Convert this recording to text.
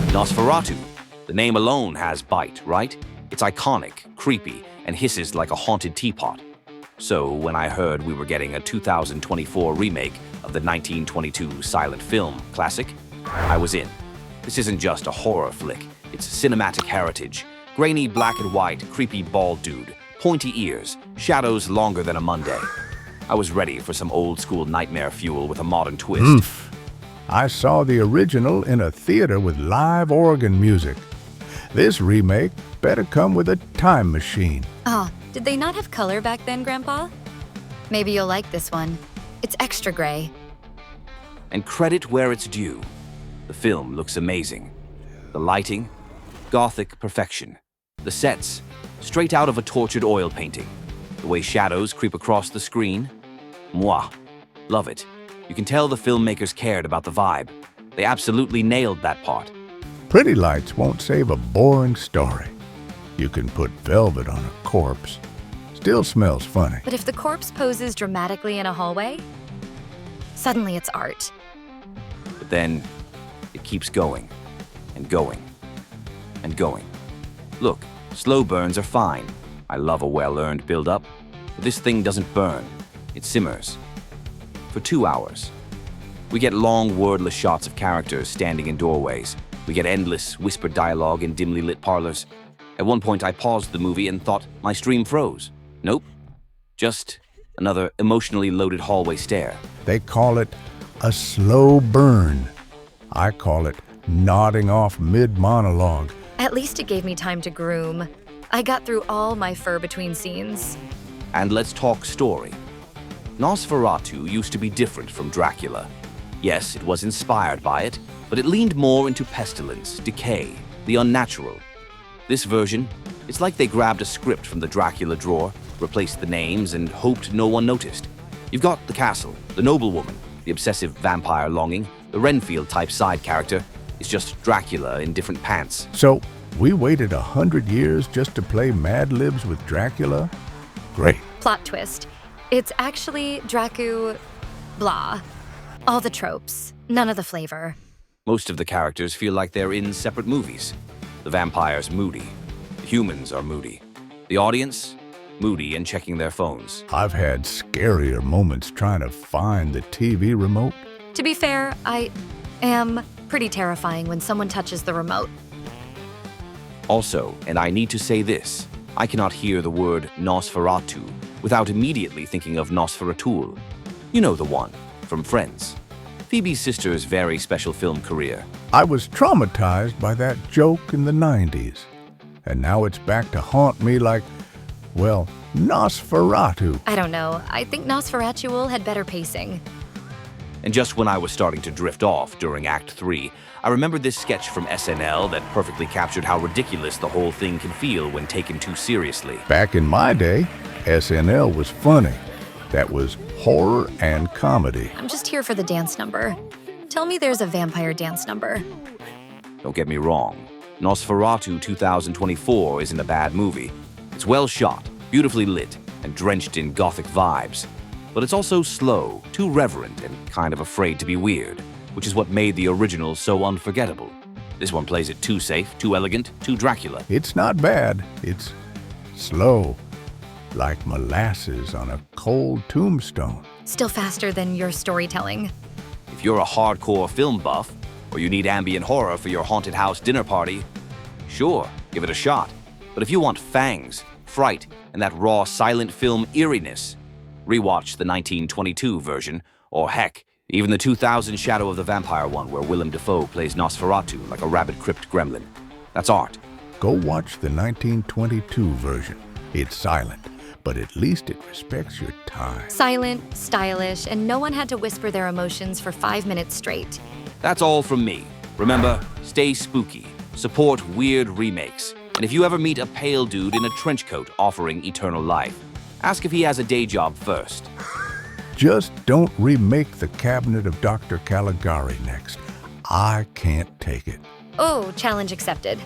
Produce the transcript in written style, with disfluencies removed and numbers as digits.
Nosferatu. The name alone has bite, right? It's iconic, creepy, and hisses like a haunted teapot. So when I heard we were getting a 2024 remake of the 1922 silent film classic, I was in. This isn't just a horror flick, it's cinematic heritage. Grainy black and white, creepy bald dude, pointy ears, shadows longer than a Monday. I was ready for some old school nightmare fuel with a modern twist. Oof. I saw the original in a theater with live organ music. This remake better come with a time machine. Oh, did they not have color back then, Grandpa? Maybe you'll like this one. It's extra gray. And credit where it's due. The film looks amazing. The lighting, Gothic perfection. The sets, straight out of a tortured oil painting. The way shadows creep across the screen. Mwah. Love it. You can tell the filmmakers cared about the vibe. They absolutely nailed that part. Pretty lights won't save a boring story. You can put velvet on a corpse. Still smells funny. But if the corpse poses dramatically in a hallway, suddenly it's art. But then it keeps going and going and going. Look, slow burns are fine. I love a well-earned build-up. But this thing doesn't burn. It simmers. For 2 hours. We get long, wordless shots of characters standing in doorways. We get endless, whispered dialogue in dimly lit parlors. At one point, I paused the movie and thought my stream froze. Nope. Just another emotionally loaded hallway stare. They call it a slow burn. I call it nodding off mid-monologue. At least it gave me time to groom. I got through all my fur between scenes. And let's talk story. Nosferatu used to be different from Dracula. Yes, it was inspired by it, but it leaned more into pestilence, decay, the unnatural. This version, it's like they grabbed a script from the Dracula drawer, replaced the names, and hoped no one noticed. You've got the castle, the noblewoman, the obsessive vampire longing, the Renfield-type side character. It's just Dracula in different pants. So, we waited 100 years just to play Mad Libs with Dracula? Great. Plot twist. It's actually blah. All the tropes, none of the flavor. Most of the characters feel like they're in separate movies. The vampire's moody. The humans are moody. The audience, moody and checking their phones. I've had scarier moments trying to find the TV remote. To be fair, I am pretty terrifying when someone touches the remote. Also, and I need to say this, I cannot hear the word Nosferatu without immediately thinking of Nosferatool. You know the one, from Friends. Phoebe's sister's very special film career. I was traumatized by that joke in the 90s. And now it's back to haunt me like, well, Nosferatu. I don't know. I think Nosferatool had better pacing. And just when I was starting to drift off during Act 3, I remembered this sketch from SNL that perfectly captured how ridiculous the whole thing can feel when taken too seriously. Back in my day, SNL was funny. That was horror and comedy. I'm just here for the dance number. Tell me there's a vampire dance number. Don't get me wrong. Nosferatu 2024 isn't a bad movie. It's well shot, beautifully lit, and drenched in Gothic vibes. But it's also slow, too reverent, and kind of afraid to be weird, which is what made the original so unforgettable. This one plays it too safe, too elegant, too Dracula. It's not bad. It's slow, like molasses on a cold tombstone. Still faster than your storytelling. If you're a hardcore film buff, or you need ambient horror for your haunted house dinner party, sure, give it a shot. But if you want fangs, fright, and that raw silent film eeriness, rewatch the 1922 version, or heck, even the 2000 Shadow of the Vampire one where Willem Dafoe plays Nosferatu like a rabbit-crypt gremlin. That's art. Go watch the 1922 version. It's silent, but at least it respects your time. Silent, stylish, and no one had to whisper their emotions for 5 minutes straight. That's all from me. Remember, stay spooky, support weird remakes, and if you ever meet a pale dude in a trench coat offering eternal life, ask if he has a day job first. Just don't remake the Cabinet of Dr. Caligari next. I can't take it. Oh, challenge accepted.